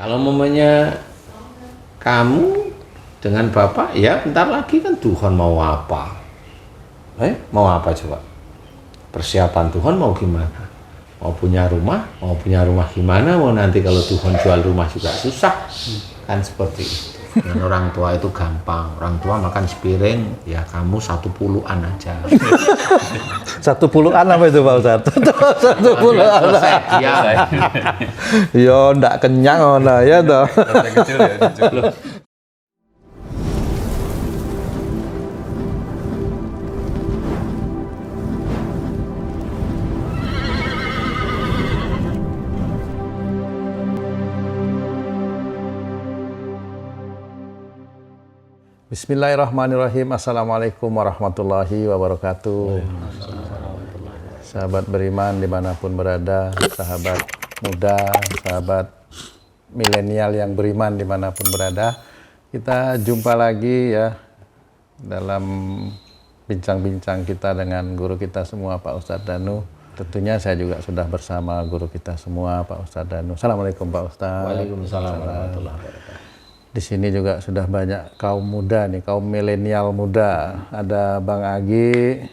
Kalau momennya kamu dengan bapak, ya bentar lagi kan Tuhan mau apa? Mau apa coba? Persiapan Tuhan mau gimana? Mau punya rumah gimana? Mau nanti kalau Tuhan jual rumah juga susah, kan seperti itu. Dengan orang tua itu gampang. Orang tua makan sepiring, ya kamu 1/10 aja. 1/10 apa itu Pak Ustadz? 1/10 Ya, yo ndak kenyang ona ya toh. Kecil ya, dicukup. Bismillahirrahmanirrahim. Assalamualaikum warahmatullahi wabarakatuh. Sahabat beriman dimanapun berada, sahabat muda, sahabat milenial yang beriman dimanapun berada, kita jumpa lagi ya dalam bincang-bincang kita dengan guru kita semua Pak Ustadz Danu. Tentunya saya juga sudah bersama guru kita semua Pak Ustadz Danu. Assalamualaikum Pak Ustadz. Waalaikumsalam warahmatullahi wabarakatuh. Di sini juga sudah banyak kaum muda nih, kaum milenial muda. Ada Bang Agi.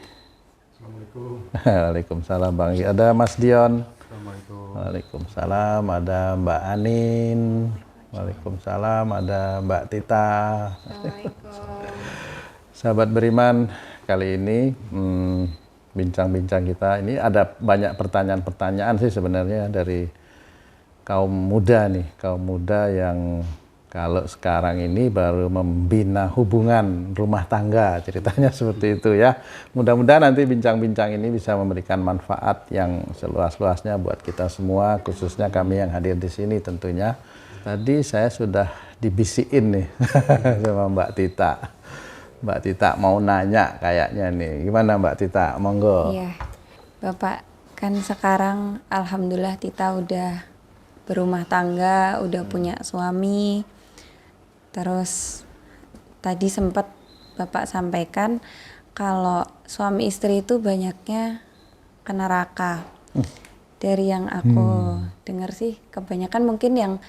Assalamualaikum. Waalaikumsalam Bang Agi. Ada Mas Dion. Assalamualaikum. Waalaikumsalam. Ada Mbak Anin. Waalaikumsalam. Ada Mbak Tita. Sahabat beriman, kali ini bincang-bincang kita ini ada banyak pertanyaan-pertanyaan sih sebenarnya dari kaum muda nih, kaum muda yang kalau sekarang ini baru membina hubungan rumah tangga, ceritanya seperti itu ya. Mudah-mudahan nanti bincang-bincang ini bisa memberikan manfaat yang seluas-luasnya buat kita semua, khususnya kami yang hadir di sini tentunya. Tadi saya sudah dibisikin nih sama Mbak Tita. Mbak Tita mau nanya kayaknya nih, gimana Mbak Tita? Monggo. Iya, Bapak kan sekarang alhamdulillah Tita udah berumah tangga, udah punya suami. Terus tadi sempat Bapak sampaikan kalau suami istri itu banyaknya ke neraka. Dari yang aku dengar sih kebanyakan mungkin yang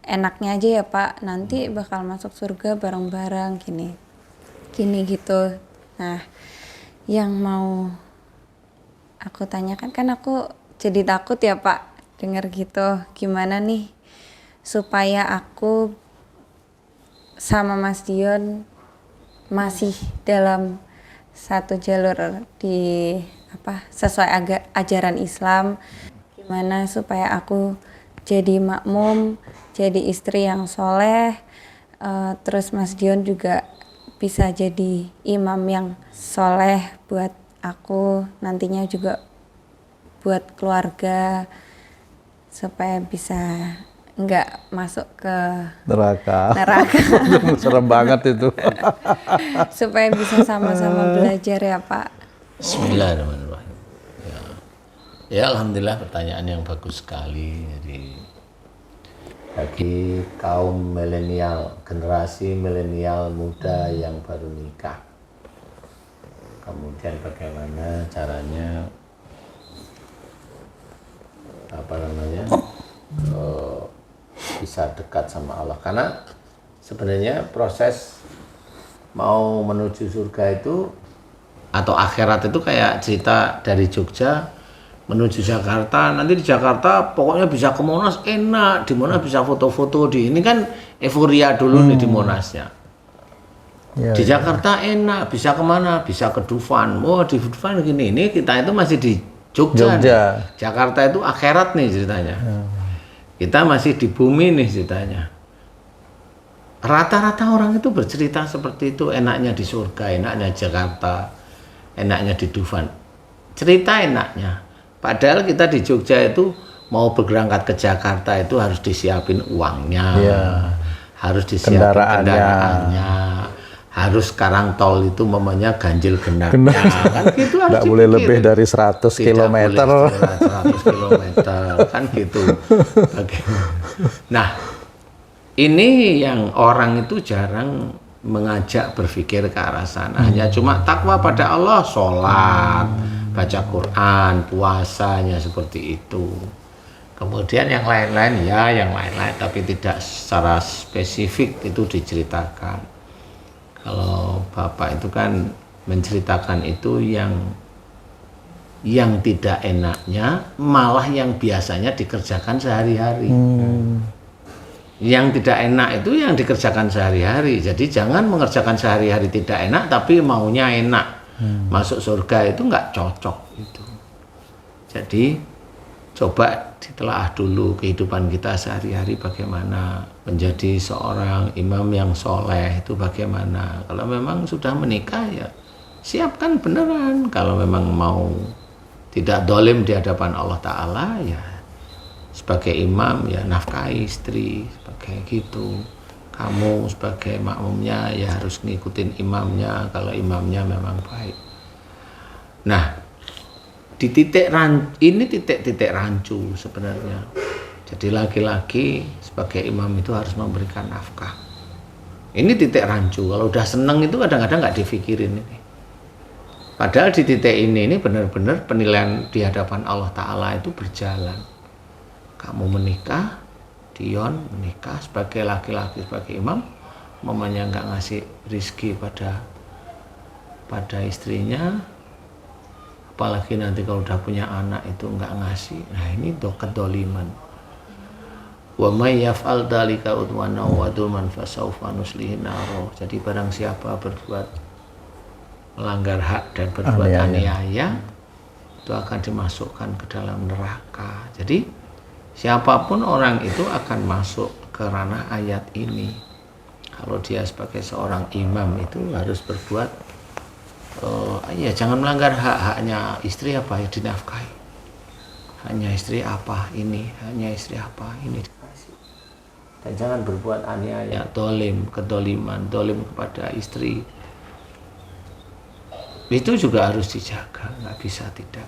enaknya aja ya Pak, nanti bakal masuk surga bareng-bareng gini gitu. Nah, yang mau aku tanyakan kan aku jadi takut ya Pak dengar gitu. Gimana nih supaya aku sama Mas Dion masih dalam satu jalur di sesuai ajaran Islam, gimana supaya aku jadi makmum, jadi istri yang soleh, terus Mas Dion juga bisa jadi imam yang soleh buat aku, nantinya juga buat keluarga, supaya bisa nggak masuk ke Neraka. Serem banget itu. Supaya bisa sama-sama belajar ya Pak. Bismillahirrahmanirrahim. Ya, alhamdulillah pertanyaan yang bagus sekali. Jadi bagi kaum milenial, generasi milenial muda yang baru nikah, kemudian bagaimana caranya bisa dekat sama Allah, karena sebenarnya proses mau menuju surga itu atau akhirat itu kayak cerita dari Jogja menuju Jakarta. Nanti di Jakarta pokoknya bisa ke Monas enak, di Monas bisa foto-foto, ini kan euforia dulu nih di Monasnya. Ya, di Jakarta enak, bisa kemana? Bisa ke Dufan. Di Dufan gini, ini kita itu masih di Jogja. Jakarta itu akhirat nih ceritanya. Kita masih di bumi nih ceritanya. Rata-rata orang itu bercerita seperti itu, enaknya di surga, enaknya Jakarta, enaknya di Dufan. Cerita enaknya. Padahal kita di Jogja itu mau berangkat ke Jakarta itu harus disiapin uangnya, harus disiapin kendaraannya, harus sekarang tol itu mamanya ganjil genapnya, kan gitu harus. Nggak boleh lebih dari 100 km. 100 km, kan gitu. Nah, ini yang orang itu jarang mengajak berpikir ke arah sana. Hanya cuma takwa pada Allah, sholat, baca Quran, puasanya seperti itu. Kemudian yang lain-lain ya, yang lain-lain, tapi tidak secara spesifik itu diceritakan. Kalau bapak itu kan menceritakan itu yang tidak enaknya, malah yang biasanya dikerjakan sehari-hari. Yang tidak enak itu yang dikerjakan sehari-hari. Jadi jangan mengerjakan sehari-hari tidak enak, tapi maunya enak. Masuk surga itu nggak cocok itu. Jadi coba ditelaah dulu kehidupan kita sehari-hari bagaimana, menjadi seorang imam yang soleh itu bagaimana. Kalau memang sudah menikah ya siapkan beneran. Kalau memang mau tidak dolim di hadapan Allah Ta'ala ya sebagai imam ya nafkahi istri sebagai gitu. Kamu sebagai makmumnya ya harus ngikutin imamnya kalau imamnya memang baik. Nah, di ini titik rancu sebenarnya. Jadi laki-laki sebagai imam itu harus memberikan nafkah. Ini titik rancu. Kalau udah seneng itu kadang-kadang nggak difikirin ini. Padahal di titik ini benar-benar penilaian di hadapan Allah Ta'ala itu berjalan. Kamu menikah, Dion menikah sebagai laki-laki, sebagai imam, mamanya nggak ngasih rizki pada istrinya, apalagi nanti kalau udah punya anak itu nggak ngasih. Nah ini kedoliman. Wa may yaf'al dzalika udwana wa dzulman fasawfa nuslihi naro. Jadi barang siapa berbuat melanggar hak dan berbuat aniaya itu akan dimasukkan ke dalam neraka. Jadi siapapun orang itu akan masuk ke ranah ayat ini. Kalau dia sebagai seorang imam itu harus berbuat ya jangan melanggar hak-haknya istri apa ya dinafkahi. Hanya istri apa ini, hanya istri apa ini dikasih. Dan jangan berbuat aniaya, dolim, kedoliman, dolim kepada istri. Itu juga harus dijaga, nggak bisa tidak.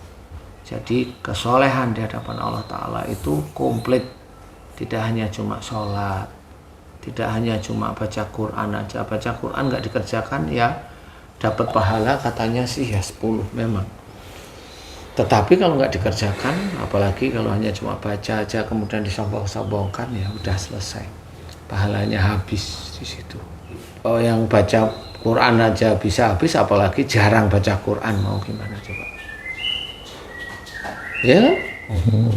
Jadi kesolehan di hadapan Allah Ta'ala itu komplit. Tidak hanya cuma sholat, tidak hanya cuma baca Quran aja. Baca Quran nggak dikerjakan ya dapat pahala katanya sih ya 10 memang. Tetapi kalau nggak dikerjakan, apalagi kalau hanya cuma baca aja kemudian disombong-sombongkan ya udah selesai. Pahalanya habis di situ. Oh yang baca Quran aja bisa habis, apalagi jarang baca Quran, mau gimana coba? Ya,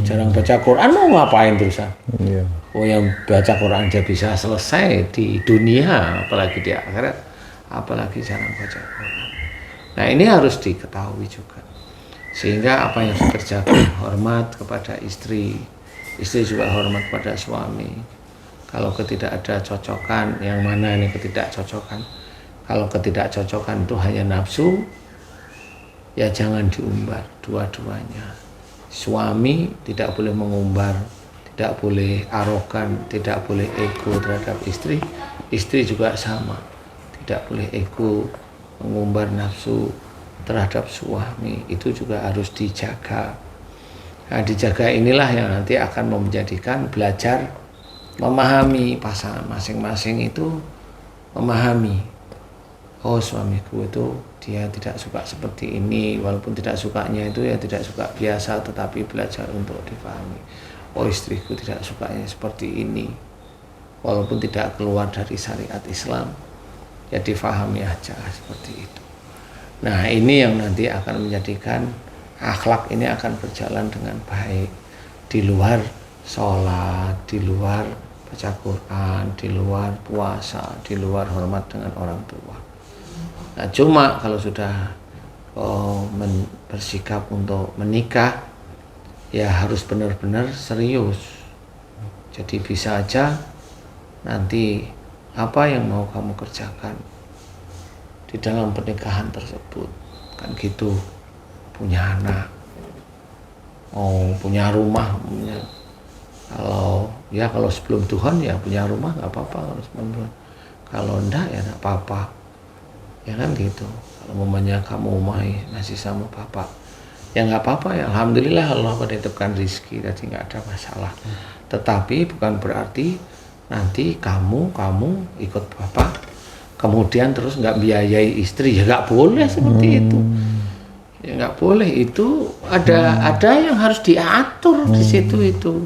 jarang baca Quran mau ngapain terusan? Oh yang baca Quran aja bisa selesai di dunia, apalagi di akhirat, apalagi jarang baca Quran. Nah ini harus diketahui juga, sehingga apa yang dikerjakan hormat kepada istri juga hormat kepada suami. Kalau ketidakada cocokan, yang mana ini ketidakcocokan? Kalau ketidakcocokan itu hanya nafsu, ya jangan diumbar dua-duanya. Suami tidak boleh mengumbar, tidak boleh arogan, tidak boleh ego terhadap istri. Istri juga sama, tidak boleh ego, mengumbar nafsu terhadap suami. Itu juga harus dijaga. Nah, dijaga inilah yang nanti akan menjadikan belajar memahami pasangan masing-masing itu, memahami. Oh suamiku itu dia tidak suka seperti ini, walaupun tidak sukanya itu ya tidak suka biasa, tetapi belajar untuk dipahami. Oh istriku tidak sukanya seperti ini, walaupun tidak keluar dari syariat Islam, ya difahami aja seperti itu. Nah ini yang nanti akan menjadikan akhlak ini akan berjalan dengan baik, di luar sholat, di luar baca Quran, di luar puasa, di luar hormat dengan orang tua. Nah, cuma kalau sudah bersikap untuk menikah, ya harus benar-benar serius. Jadi bisa aja nanti apa yang mau kamu kerjakan di dalam pernikahan tersebut, kan gitu, punya anak, punya rumah, kalau sebelum Tuhan ya punya rumah nggak apa-apa, kalau sebelum Tuhan. Kalau enggak ya nggak apa-apa. Ya kan gitu. Kalau mamanya kamu masih sama bapak, ya nggak apa-apa ya. Alhamdulillah Allah menitipkan rezeki, jadi nggak ada masalah. Tetapi bukan berarti nanti kamu ikut bapak, kemudian terus nggak biayai istri, ya nggak boleh seperti itu. Ya nggak boleh, itu ada yang harus diatur di situ itu.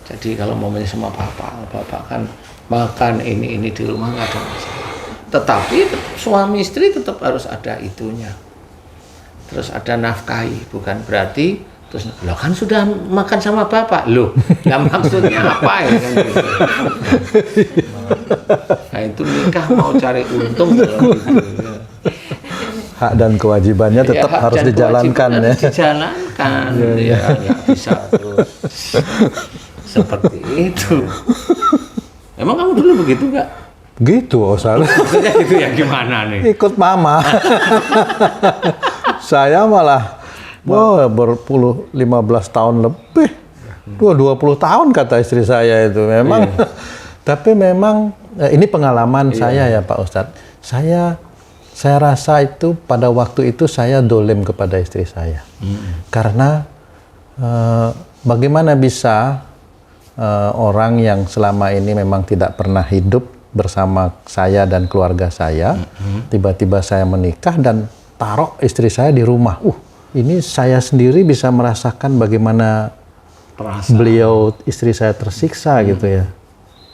Jadi kalau momennya sama bapak kan makan ini di rumah nggak ada masalah. Tetapi suami istri tetap harus ada itunya. Terus ada nafkahi, bukan berarti terus lo kan sudah makan sama bapak loh. Lah maksudnya apa ya kan gitu. Nah itu nikah mau cari untung kalau gitu. Hak dan kewajibannya tetap hak harus dan dijalankan kewajiban ya. harus dijalankan. Ya nggak bisa terus seperti itu. Emang kamu dulu begitu nggak? Gitu, Ustaz. Maksudnya gitu ya gimana nih? Ikut mama. Saya malah 15 tahun lebih. 20 tahun kata istri saya itu memang. Tapi memang ini pengalaman saya ya Pak Ustadz. Saya rasa itu pada waktu itu saya dolim kepada istri saya. Karena bagaimana bisa orang yang selama ini memang tidak pernah hidup bersama saya dan keluarga saya, tiba-tiba saya menikah dan taruh istri saya di rumah. Ini saya sendiri bisa merasakan bagaimana beliau, istri saya tersiksa gitu ya.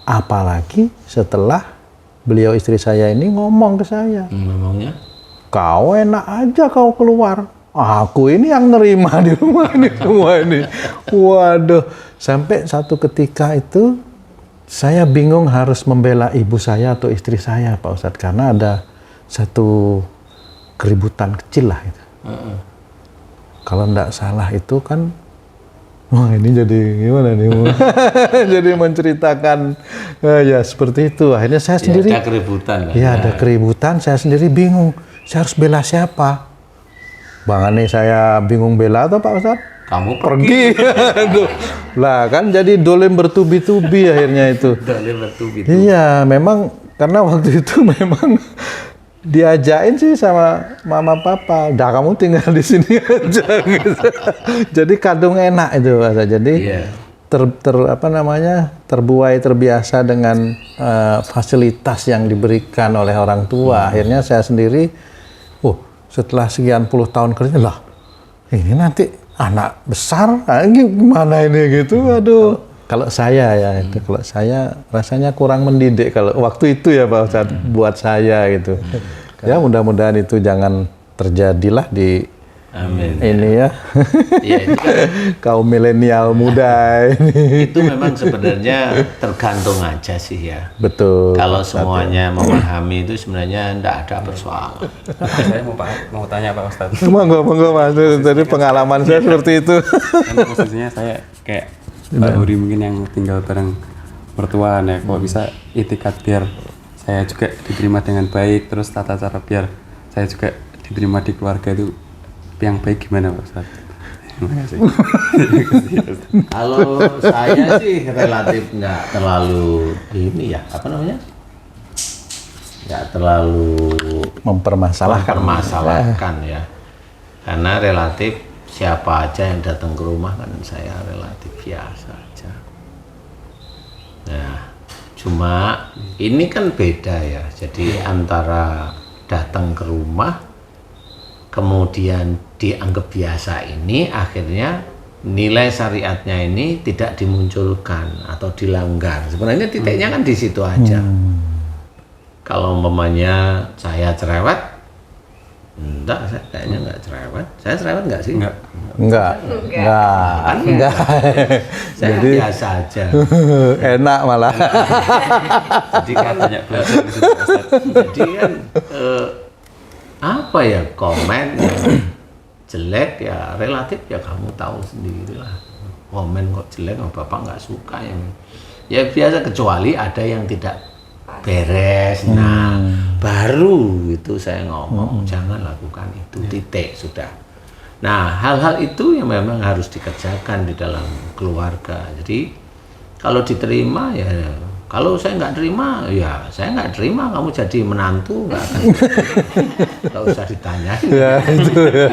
Apalagi setelah beliau istri saya ini ngomong ke saya. Ngomongnya? Kau enak aja kau keluar. Aku ini yang nerima di rumah ini semua ini. Waduh, sampai satu ketika itu saya bingung harus membela ibu saya atau istri saya Pak Ustadz. Karena ada satu keributan kecil lah gitu. Kalau enggak salah itu kan, wah ini jadi gimana nih? Jadi menceritakan, ya seperti itu. Akhirnya saya sendiri. Ada keributan kan? Ya ada keributan, saya sendiri bingung. Saya harus bela siapa? Bang Ani saya bingung bela atau Pak Ustadz? Kamu Pergi. Aduh. Lah kan jadi dolim bertubi-tubi akhirnya itu. Dolim bertubi-tubi. Iya, memang karena waktu itu memang diajain sih sama mama papa, dah kamu tinggal di sini aja gitu. Jadi kadung enak itu Pak. Jadi terbuai terbiasa dengan fasilitas yang diberikan oleh orang tua. Akhirnya saya sendiri, setelah sekian puluh tahun kerja lah, ini nanti anak besar, gimana ini gitu, aduh. Kalau saya ya, itu kalau saya rasanya kurang mendidik kalau waktu itu ya Pak Ustadz, buat saya gitu. Ya mudah-mudahan itu jangan terjadilah di Amin. Ini ya, Itu kan, kaum milenial muda ini. itu memang sebenarnya tergantung aja sih ya. Betul. Kalau semuanya memahami itu sebenarnya tidak ada persoalan. Saya mau tanya Pak Ustadz. Monggo Mas. Jadi pengalaman saya seperti itu. Kan posisinya saya kayak Pak Huri mungkin yang tinggal bareng mertua ya. Kok bisa itikat biar saya juga diterima dengan baik, terus tata cara biar saya juga diterima di keluarga itu yang baik gimana Pak Ustaz? Terima kasih. Kalau saya sih relatif nggak terlalu ini ya, apa namanya? Nggak terlalu mempermasalahkan ya. Karena relatif siapa aja yang datang ke rumah kan saya relatif biasa aja. Nah, cuma ini kan beda ya. Jadi antara datang ke rumah kemudian dianggap biasa ini akhirnya nilai syariatnya ini tidak dimunculkan atau dilanggar. Sebenarnya titiknya kan di situ aja. Kalau umpamanya saya cerewet, enggak, saya kayaknya enggak cerewet. Saya cerewet enggak sih? Enggak. Saya Jadi biasa aja. enak malah. Jadi kan banyak belajar di situ, Ustaz. Jadi kan apa ya, komen yang jelek ya relatif ya kamu tahu sendiri lah. Komen kok jelek, bapak nggak suka ya biasa, kecuali ada yang tidak beres. Nah baru itu saya ngomong jangan lakukan itu, titik, sudah. Nah hal-hal itu yang memang harus dikerjakan di dalam keluarga. Jadi kalau diterima ya, kalau saya nggak terima, ya saya nggak terima. Kamu jadi menantu nggak akan, nggak usah ditanyain. Ya, itu ya.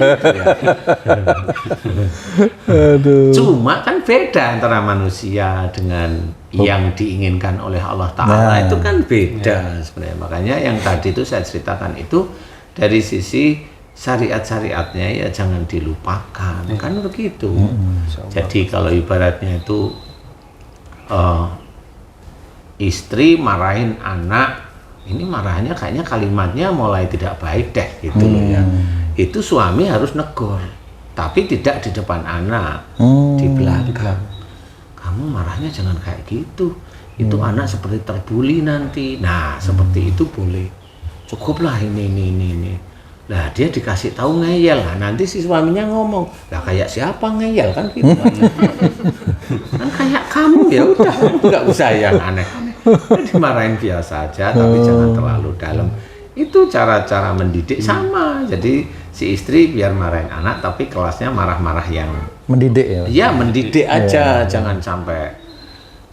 Aduh. Cuma kan beda antara manusia dengan yang diinginkan oleh Allah Ta'ala. Itu kan beda sebenarnya. Makanya yang tadi itu saya ceritakan itu dari sisi syariat-syariatnya ya jangan dilupakan. Kan begitu. Jadi kalau ibaratnya itu istri marahin anak, ini marahnya kayaknya kalimatnya mulai tidak baik deh gitu loh ya. Itu suami harus negur, tapi tidak di depan anak, di belakang. Kamu marahnya jangan kayak gitu, itu anak seperti terbuli nanti. Nah seperti itu boleh, cukuplah ini. Nah dia dikasih tahu ngeyel, nah, nanti si suaminya ngomong, lah kayak siapa ngeyel kan gitu. Kan kayak kamu ya udah, nggak usah yang aneh-aneh. Dimarahin biasa aja, tapi jangan terlalu dalam. Itu cara-cara mendidik sama. Jadi si istri biar marahin anak, tapi kelasnya marah-marah yang mendidik ya. Ya mendidik aja, jangan sampai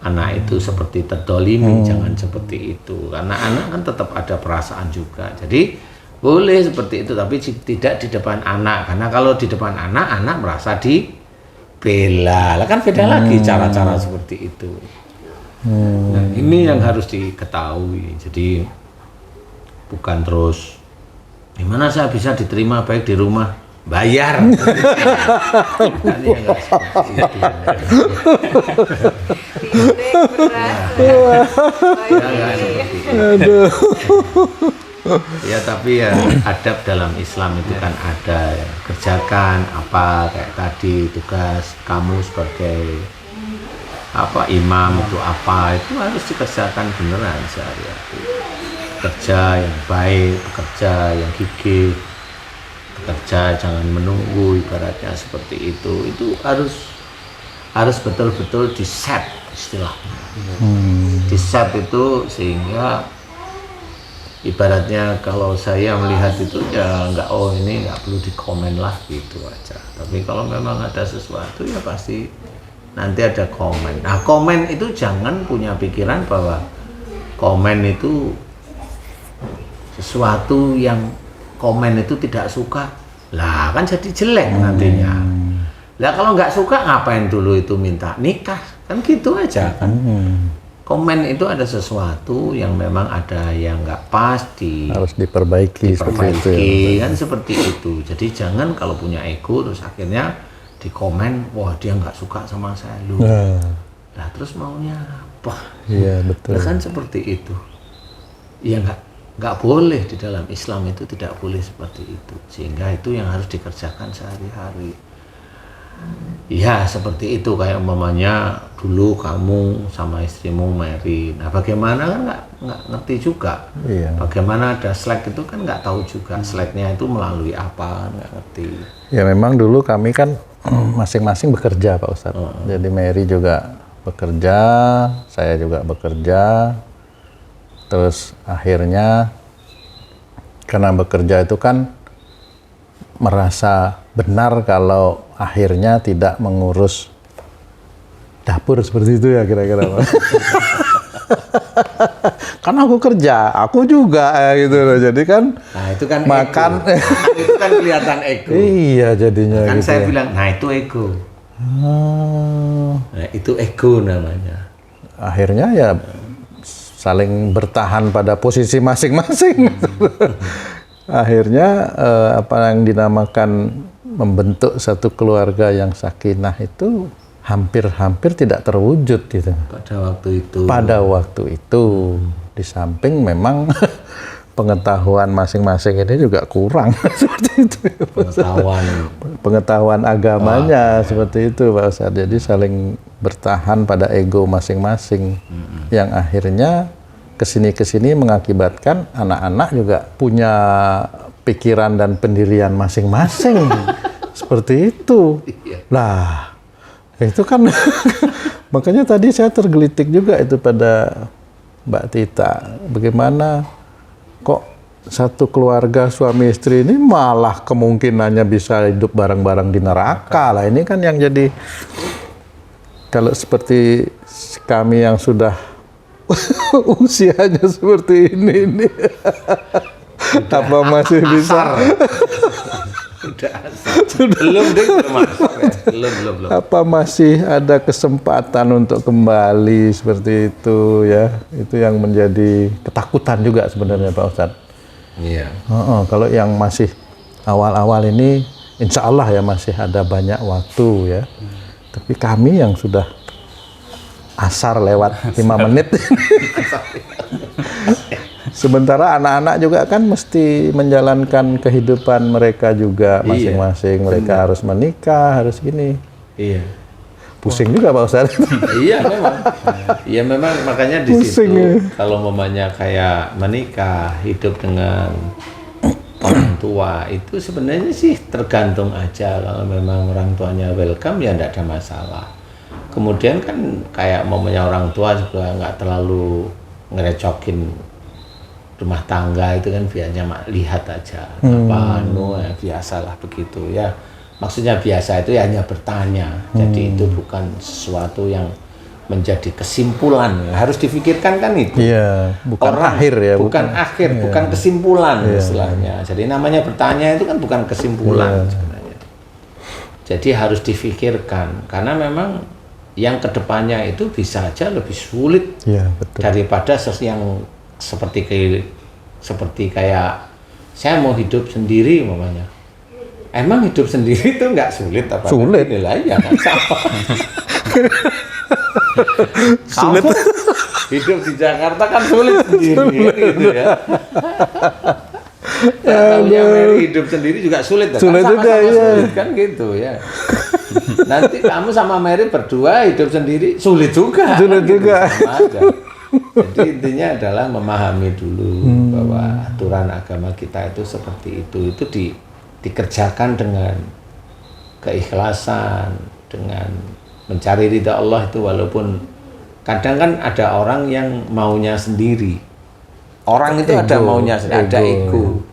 anak itu seperti terdolimi, jangan seperti itu. Karena anak kan tetap ada perasaan juga. Jadi boleh seperti itu, tapi tidak di depan anak. Karena kalau di depan anak merasa dibela. Lah kan beda lagi cara-cara seperti itu. Nah, ini yang harus diketahui. Jadi bukan terus gimana saya bisa diterima baik di rumah, bayar. Ya tapi ya adab dalam Islam itu kan ada ya. Kerjakan apa kayak tadi tugas kamu sebagai imam itu apa itu harus dikerjakan beneran sehari-hari. Bekerja yang baik, bekerja yang gigih, bekerja jangan menunggu, ibaratnya seperti itu harus betul-betul di set istilahnya. Di set itu sehingga ibaratnya kalau saya melihat itu ya ini nggak perlu dikomen lah gitu aja. Tapi kalau memang ada sesuatu ya pasti nanti ada komen. Nah komen itu jangan punya pikiran bahwa komen itu sesuatu yang komen itu tidak suka, lah kan jadi jelek nantinya. Lah kalau nggak suka ngapain dulu itu minta nikah, kan gitu aja kan. Komen itu ada sesuatu yang memang ada yang nggak pas harus diperbaiki seperti itu ya. Kan seperti itu. Jadi jangan kalau punya ego terus akhirnya di komen, wah dia nggak suka sama saya lu. Lah terus maunya apa? Iya betul. Nah, kan seperti itu. Ya nggak boleh di dalam Islam itu tidak boleh seperti itu. Sehingga itu yang harus dikerjakan sehari-hari. Ya seperti itu kayak umpamanya dulu kamu sama istrimu marry. Nah bagaimana kan nggak ngerti juga. Iya. Bagaimana ada Slack itu kan nggak tahu juga. Slacknya itu melalui apa nggak ngerti. Ya memang dulu kami kan masing-masing bekerja Pak Ustadz. Jadi Mary juga bekerja, saya juga bekerja. Terus akhirnya karena bekerja itu kan merasa benar kalau akhirnya tidak mengurus dapur seperti itu ya kira-kira. Karena aku kerja, aku juga gitu loh. Jadi kan, nah, itu kan makan itu kan kelihatan ego. Iya jadinya. Kan gitu saya ya. bilang, nah itu ego. Nah itu ego namanya. Akhirnya ya saling bertahan pada posisi masing-masing. Akhirnya apa yang dinamakan membentuk satu keluarga yang sakinah itu hampir-hampir tidak terwujud gitu. Pada waktu itu di samping memang pengetahuan masing-masing ini juga kurang seperti itu. Pengetahuan agamanya seperti itu Pak Ustadz. Jadi saling bertahan pada ego masing-masing yang akhirnya kesini mengakibatkan anak-anak juga punya pikiran dan pendirian masing-masing seperti itu. Lah itu kan makanya tadi saya tergelitik juga itu pada Mbak Tita, bagaimana kok satu keluarga suami istri ini malah kemungkinannya bisa hidup bareng-bareng di neraka. Lah ini kan yang jadi, kalau seperti kami yang sudah usianya seperti ini apa masih bisa? Belum. Apa masih ada kesempatan untuk kembali seperti itu ya? Itu yang menjadi ketakutan juga sebenarnya Pak Ustadz. Iya. Kalau yang masih awal-awal ini, insya Allah ya masih ada banyak waktu ya. Tapi kami yang sudah asar lewat 5 menit. Sementara anak-anak juga kan mesti menjalankan kehidupan mereka juga masing-masing. Mereka harus menikah, harus gini. Iya. Pusing juga Pak Ustadz. Iya memang. Iya memang, makanya di Pusing, situ ya. kalau mamanya kayak menikah, hidup dengan orang tua, itu sebenarnya sih tergantung aja. Kalau memang orang tuanya welcome ya enggak ada masalah. Kemudian kan kayak mamanya orang tua juga nggak terlalu ngerecokin rumah tangga, itu kan biasanya lihat aja apa ya, biasalah begitu ya. Maksudnya biasa itu ya hanya bertanya. Jadi itu bukan sesuatu yang menjadi kesimpulan. Harus difikirkan kan itu. Iya, bukan Orang, akhir ya. bukan akhir, bukan kesimpulan istilahnya. Jadi namanya bertanya itu kan bukan kesimpulan sebenarnya. Jadi harus difikirkan karena memang yang kedepannya itu bisa aja lebih sulit daripada yang seperti kayak saya mau hidup sendiri mamanya. Emang hidup sendiri itu nggak sulit apa? Sulit. Lah ya kan sama. Sulit. Kamu hidup di Jakarta kan sulit sendiri gitu ya. Tahunya Mary hidup sendiri juga sulit. Sulit kan juga, sama-sama iya. sulit kan gitu ya. Nanti kamu sama Mary berdua hidup sendiri sulit juga. Sulit juga. Sama aja. Jadi intinya adalah memahami dulu bahwa aturan agama kita itu seperti itu dikerjakan dengan keikhlasan, dengan mencari ridha Allah itu, walaupun kadang kan ada orang yang maunya sendiri. Orang itu ada maunya sendiri, ada ego.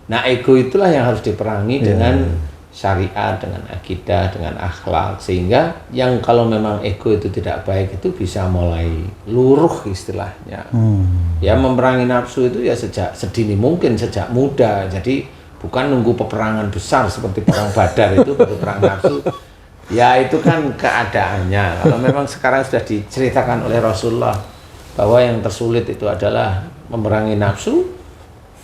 Nah, ego itulah yang harus diperangi dengan syariat, dengan akidah, dengan akhlak, sehingga yang kalau memang ego itu tidak baik itu bisa mulai luruh istilahnya. Ya, memerangi nafsu itu ya sejak sedini mungkin, sejak muda. Jadi bukan nunggu peperangan besar seperti perang Badar itu baru perang nafsu. Ya itu kan keadaannya. Kalau memang sekarang sudah diceritakan oleh Rasulullah bahwa yang tersulit itu adalah memerangi nafsu,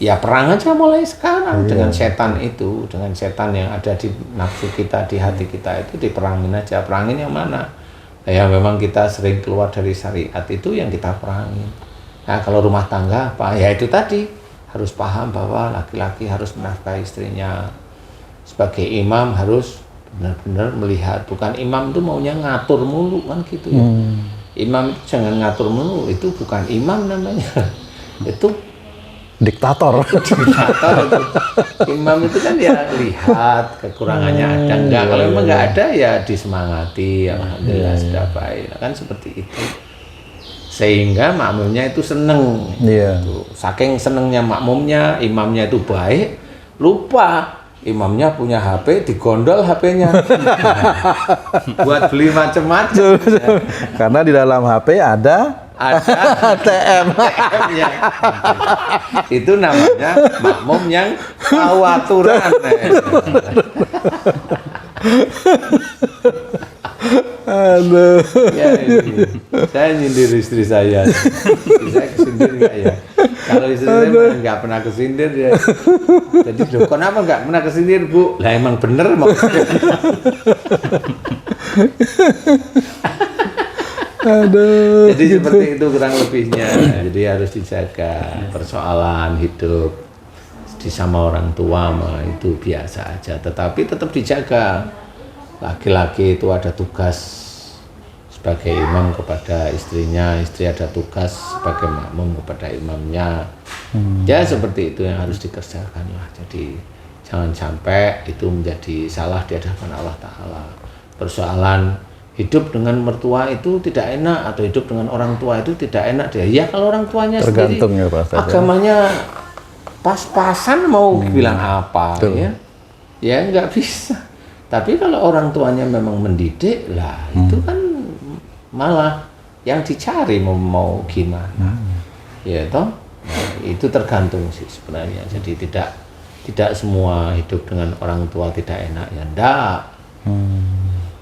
ya perang aja mulai sekarang dengan setan itu, dengan setan yang ada di nafsu kita, di hati kita itu diperangin aja. Perangin yang mana? Ya memang kita sering keluar dari syariat itu yang kita perangin. Nah kalau rumah tangga apa? Ya itu tadi. Harus paham bahwa laki-laki harus menafkahi istrinya. Sebagai imam harus benar-benar melihat, bukan imam itu maunya ngatur mulu kan gitu ya. Imam itu jangan ngatur mulu, itu bukan imam namanya. Itu diktator. Diktator itu. Imam itu kan ya lihat kekurangannya ada enggak. Kalau memang enggak ada ya disemangati, alhamdulillah sudah baik. Kan seperti itu. Sehingga makmumnya itu seneng. Gitu. Saking senengnya makmumnya, imamnya itu baik, lupa imamnya punya HP, digondol HP-nya. Buat beli macam-macam. Karena di dalam HP ada ATM. ATM-nya. Itu namanya makmum yang tahu aturan. Aduh. Ya, ini. Saya nyindir istri saya. Istri saya kesindir nggak ya? Kalau istri saya nggak pernah kesindir ya. Jadi loh, kenapa nggak pernah kesindir Bu? Lah emang bener maksudnya. Aduh. Jadi seperti itu kurang lebihnya. Jadi harus dijaga persoalan hidup di sama orang tua mah itu biasa aja. Tetapi tetap dijaga. Laki-laki itu ada tugas sebagai imam kepada istrinya, istri ada tugas sebagai makmum kepada imamnya. Ya seperti itu yang harus dikerjakan lah. Jadi jangan sampai itu menjadi salah di hadapan Allah Ta'ala. Persoalan hidup dengan mertua itu tidak enak atau hidup dengan orang tua itu tidak enak dia. Ya kalau orang tuanya tergantung sendiri ya, Pak, agamanya pas-pasan mau bilang apa ya? Ya nggak bisa. Tapi kalau orang tuanya memang mendidik lah, itu kan malah yang dicari mau gimana, ya toh? Nah, itu tergantung sih sebenarnya. Jadi tidak semua hidup dengan orang tua tidak enak ya, enggak.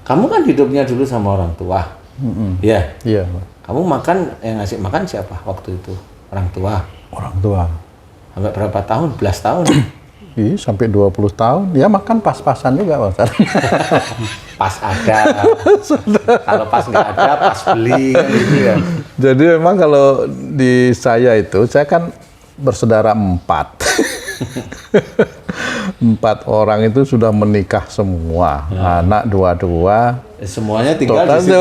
Kamu kan hidupnya dulu sama orang tua, ya? Iya. Kamu makan yang ngasih makan siapa waktu itu? Orang tua. Orang tua. Sampai berapa tahun? Belas tahun. Iya, sampai 20 tahun. Ya makan pas-pasan juga, Pak Ustaz. pas ada. Kalau pas nggak ada, pas beli kan gitu ya. Jadi memang kalau di saya itu, saya kan bersaudara 4. 4 orang itu sudah menikah semua, anak 2. Semuanya tinggal Total di situ.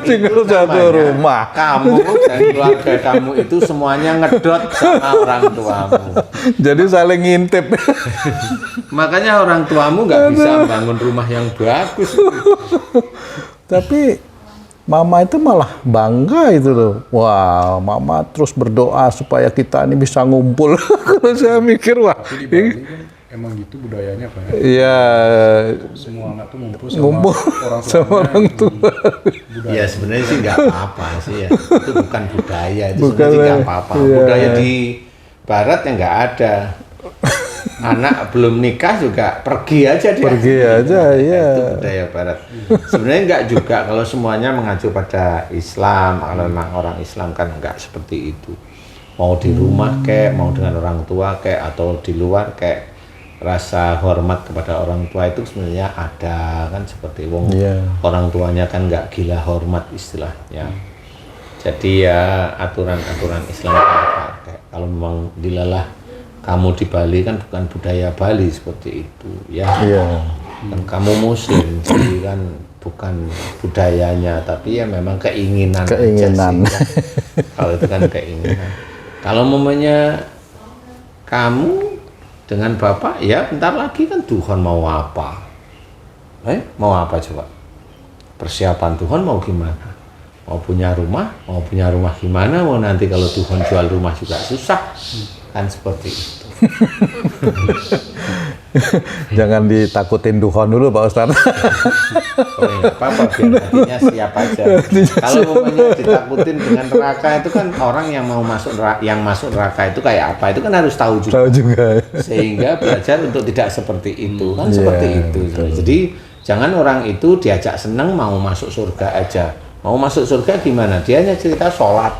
tinggal Itu satu namanya rumah. Kamu dan keluarga kamu itu semuanya ngedot sama orang tuamu. Jadi saling ngintip. Makanya orang tuamu nggak bisa bangun rumah yang bagus. Tapi mama itu malah bangga itu loh. Wah, mama terus berdoa supaya kita ini bisa ngumpul. Kalau saya mikir, wah, Di Bali kan emang gitu budayanya Pak. iya, Semua anak tuh ngumpul ngumpul sama orang tua. Ya sebenarnya sih nggak apa-apa sih ya. Itu bukan budaya, itu Bukan, sebenarnya nggak apa-apa. iya. Budaya di Barat ya nggak ada. Anak belum nikah juga pergi aja dia. Pergi aja, iya. Itu budaya Barat. Sebenarnya nggak juga kalau semuanya mengacu pada Islam. Kalau memang orang Islam kan nggak seperti itu. Mau di rumah kek, mau dengan orang tua kek, atau di luar kek, rasa hormat kepada orang tua itu sebenarnya ada kan, seperti wong Iya. orang tuanya kan nggak gila hormat istilahnya. Jadi ya aturan-aturan Islam kan dipakai. Kalau memang dilalah kamu di Bali kan bukan budaya Bali seperti itu ya. Iya. Kan kamu muslim jadi kan bukan budayanya, tapi ya memang keinginan aja Keinginan. sih, kan. Kalau itu kan keinginan. Kalau momennya kamu dengan bapak ya bentar lagi kan Tuhan mau apa? Mau apa coba? Persiapan Tuhan mau gimana? Mau punya rumah gimana? Mau nanti kalau Tuhan jual rumah juga susah, kan seperti itu. Jangan ditakutin Tuhan dulu Pak Ustadz. Oh ya, apa-apa biar hatinya siap aja. Kalau umpamanya ditakutin dengan neraka itu kan orang yang mau masuk neraka itu kayak apa? Itu kan harus tahu juga. Tahu juga. Sehingga belajar untuk tidak seperti itu kan, Iya, seperti itu. betul. Jadi jangan orang itu diajak senang mau masuk surga aja. Mau masuk surga gimana? Dia hanya cerita sholat,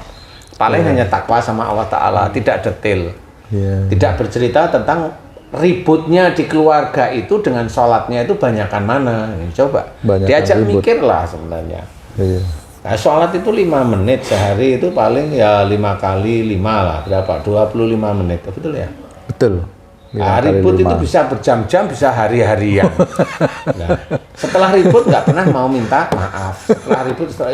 paling hanya takwa sama Allah Ta'ala, tidak detail. Iya. Tidak bercerita tentang ributnya di keluarga itu dengan sholatnya itu banyakan mana. Coba Banyakan diajak ribut. mikir lah sebenarnya. Iya. Nah, sholat itu 5 menit sehari, itu paling ya 5 kali 5 lah, berapa? 25 menit, betul ya? Betul. Nah, 5 kali ribut 5. itu bisa berjam-jam, bisa hari-harian. Nah, setelah ribut nggak pernah mau minta maaf.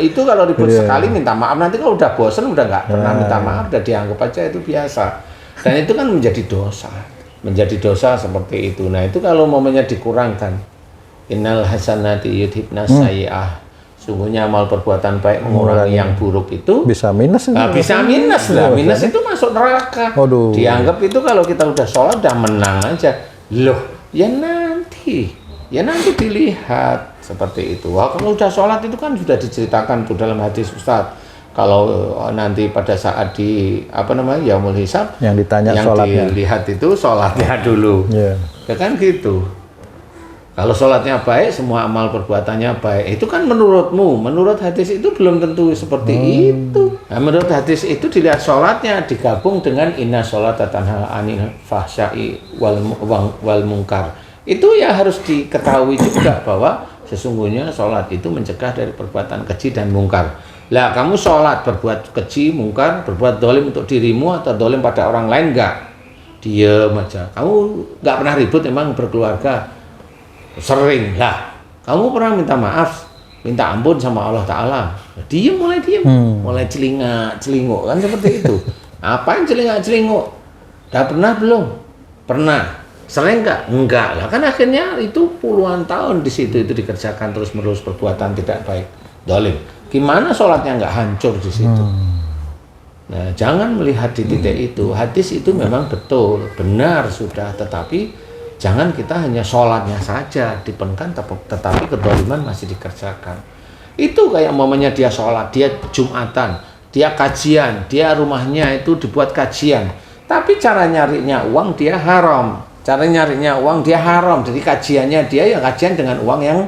Itu kalau ribut Iya. sekali minta maaf, nanti kalau udah bosen udah nggak pernah minta maaf, udah dianggap aja itu biasa. Dan itu kan menjadi dosa seperti itu. Nah itu kalau momennya dikurangkan, innal hasanati yudhibnas sayyi'ah. Sungguhnya amal perbuatan baik mengurangi yang buruk itu Bisa minus itu. nah, bisa minus lah, minus itu masuk neraka. Aduh. Dianggap itu kalau kita udah sholat udah menang aja. Loh, ya nanti dilihat seperti itu. Wah, kalau udah sholat itu kan sudah diceritakan tuh dalam hadis Ustadz. Kalau nanti pada saat di yaumul hisab, yang ditanya yang sholatnya. dilihat itu sholatnya dulu. Iya. Ya kan gitu. Kalau sholatnya baik, semua amal perbuatannya baik. Itu kan menurutmu, menurut hadis itu belum tentu seperti itu. Nah, menurut hadis itu dilihat sholatnya digabung dengan inna sholata tanha anil fahsya'i wal munkar. Itu ya harus diketahui juga bahwa sesungguhnya sholat itu mencegah dari perbuatan keji dan mungkar. Lah kamu sholat berbuat keji, mungkar, berbuat dolim untuk dirimu atau dolim pada orang lain enggak? Diem aja. Kamu nggak pernah ribut emang berkeluarga? Sering lah. Kamu pernah minta maaf, minta ampun sama Allah Ta'ala? Diem, mulai celingak-celinguk kan seperti itu. Apain celingak-celinguk? Udah pernah belum? Pernah. Sering enggak? Enggak lah. Kan akhirnya itu puluhan tahun di situ itu dikerjakan terus-menerus perbuatan tidak baik, dolim. Gimana sholatnya nggak hancur di situ? Nah, jangan melihat di titik itu. Hadis itu memang betul, benar sudah, tetapi jangan kita hanya sholatnya saja dipenkan, tetapi kedoliman masih dikerjakan. Itu kayak momennya dia sholat, dia Jumatan, dia kajian, dia rumahnya itu dibuat kajian. Tapi cara nyarinya uang dia haram. Cara nyarinya uang dia haram. Jadi kajiannya dia yang kajian dengan uang yang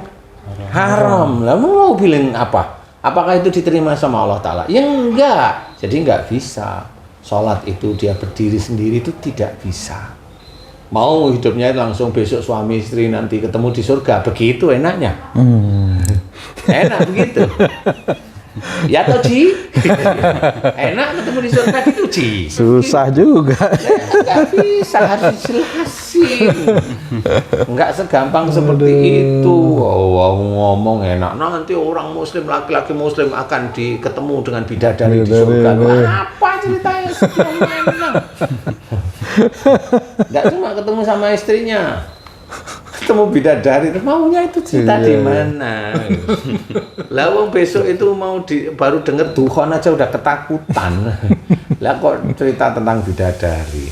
haram. Lah mau bilang apa? Apakah itu diterima sama Allah Ta'ala? Ya enggak. Jadi enggak bisa. Sholat itu dia berdiri sendiri itu tidak bisa. Mau hidupnya langsung besok suami istri nanti ketemu di surga, begitu enaknya. Enak begitu. Ya toh Ji? Enak ketemu di surga gitu Ji? Susah juga. Nggak bisa, harus dijelasin. Nggak segampang seperti itu. Oh, ngomong enak. Nanti orang muslim, laki-laki muslim akan ketemu dengan bidadari di surga. Apa ceritanya? Enak. Nggak cuma ketemu sama istrinya, ketemu bidadari, maunya itu cerita di mana? Lah wong besok itu baru denger dukhon aja udah ketakutan. Lah kok cerita tentang bidadari.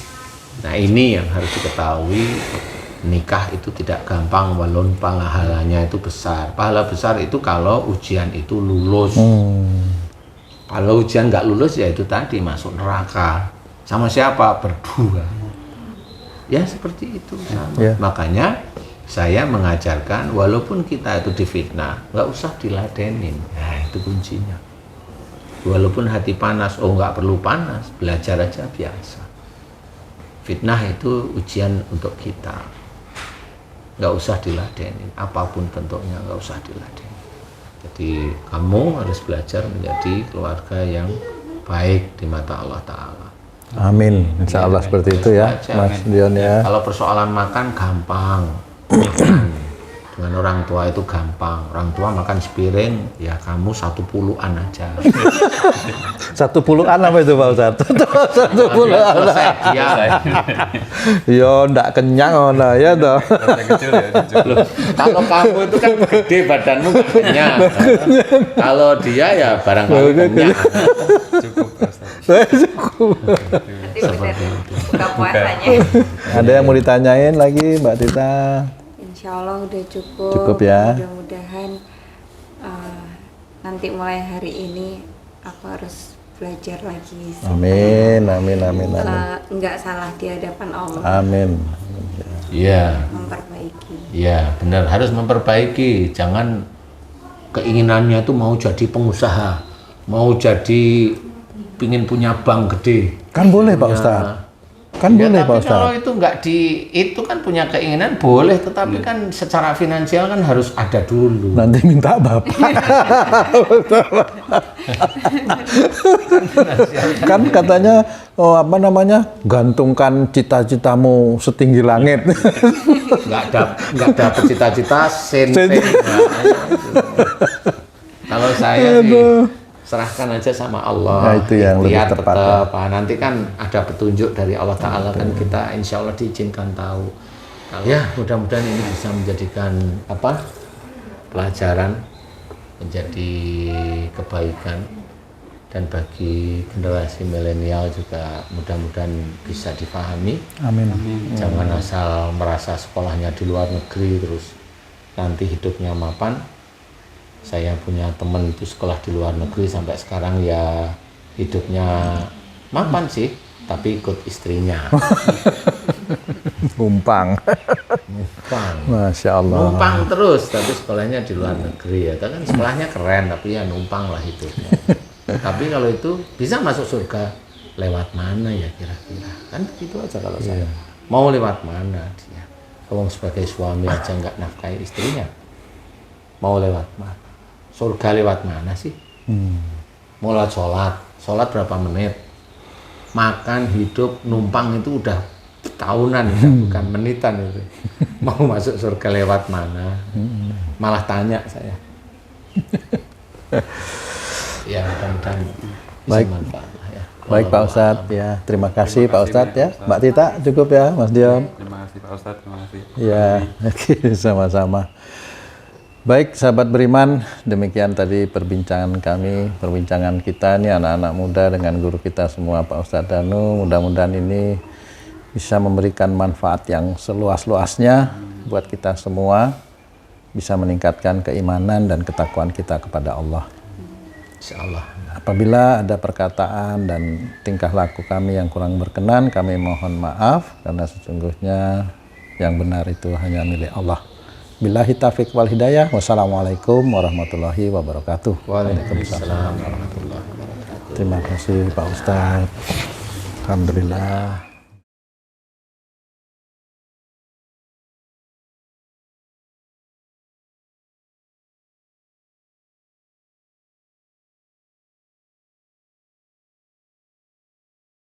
Nah, ini yang harus diketahui, nikah itu tidak gampang walaupun pahalanya itu besar. Pahala besar itu kalau ujian itu lulus. Kalau ujian nggak lulus ya itu tadi masuk neraka. Sama siapa? Berdua. Ya seperti itu. Yeah. Makanya saya mengajarkan walaupun kita itu difitnah, nggak usah diladenin. Nah, itu kuncinya. Walaupun hati panas, nggak perlu panas, belajar aja biasa. Fitnah itu ujian untuk kita. Nggak usah diladenin, apapun bentuknya nggak usah diladenin. Jadi kamu harus belajar menjadi keluarga yang baik di mata Allah Ta'ala. Amin, insya Allah seperti itu ya, Mas Dion ya. Kalau persoalan makan gampang, dengan orang tua itu gampang. Orang tua makan sepiring, ya kamu 1/10 aja. 1/10 apa itu Pak Ustadz? 1/10. Ya, Yo, ndak kenyang ona ya toh. kalau kamu itu kan gede badanmu nggak kenyang. Kalau dia ya barangkali kenyang. Cukup Ustaz. Cukup. Seperti itu. Buka puasanya. Ada yang mau ditanyain lagi Mbak Tita? Insya Allah udah cukup. Cukup ya. Mudah-mudahan nanti mulai hari ini aku harus belajar lagi. Amin, amin, amin, amin. Nggak salah di hadapan Allah. Amin. Iya. Memperbaiki. Iya, benar, harus memperbaiki. Jangan keinginannya itu mau jadi pengusaha, mau jadi pingin punya bank gede. Kan boleh Pak Ustadz. Kan Ya, boleh tapi Pak Ustadz. kalau itu nggak itu kan punya keinginan boleh, tetapi kan secara finansial kan harus ada dulu. Nanti minta Bapak. Kan katanya gantungkan cita-citamu setinggi langit. Nggak dapet cita-cita sente. Kalau saya sih serahkan aja sama Allah. Nah, itu yang lebih Ikhtiar tepat, tetap. Nanti kan ada petunjuk dari Allah Ta'ala, kan kita insya Allah diizinkan tahu. Ya, mudah-mudahan ini bisa menjadikan pelajaran, menjadi kebaikan, dan bagi generasi milenial juga mudah-mudahan bisa dipahami. Amin. Jangan asal merasa sekolahnya di luar negeri terus nanti hidupnya mapan. Saya punya teman itu sekolah di luar negeri sampai sekarang ya hidupnya mapan sih, tapi ikut istrinya. Numpang. Masya Allah. Numpang terus, tapi sekolahnya di luar negeri ya. Kan sekolahnya keren, tapi ya numpang lah hidupnya. Tapi kalau itu bisa masuk surga, lewat mana ya kira-kira? Kan begitu aja kalau saya. Mau lewat mana dia? Kalau sebagai suami aja nggak nafkahi istrinya, mau lewat mana? Surga lewat mana sih? Mau lewat sholat berapa menit? Makan, hidup, numpang itu udah tahunan, bukan menitan itu. Mau masuk surga lewat mana? Malah tanya saya. Ya, mudah-mudahan bisa manfaat lah ya. Baik Pak Ustadz ya, terima kasih Pak Ustadz ya. Mbak Tita cukup ya Mas Dion. Terima kasih Pak Ustadz, terima kasih. Ya, sama-sama. Baik sahabat beriman, demikian tadi perbincangan kita nih anak-anak muda dengan guru kita semua Pak Ustadz Danu. Mudah-mudahan ini bisa memberikan manfaat yang seluas-luasnya buat kita semua, bisa meningkatkan keimanan dan ketakwaan kita kepada Allah. Insyaallah. Apabila ada perkataan dan tingkah laku kami yang kurang berkenan, kami mohon maaf karena sesungguhnya yang benar itu hanya milik Allah. Billahi taufiq wal hidayah. Wassalamualaikum warahmatullahi wabarakatuh. Waalaikumsalam warahmatullahi wabarakatuh. Terima kasih Pak Ustadz. Alhamdulillah.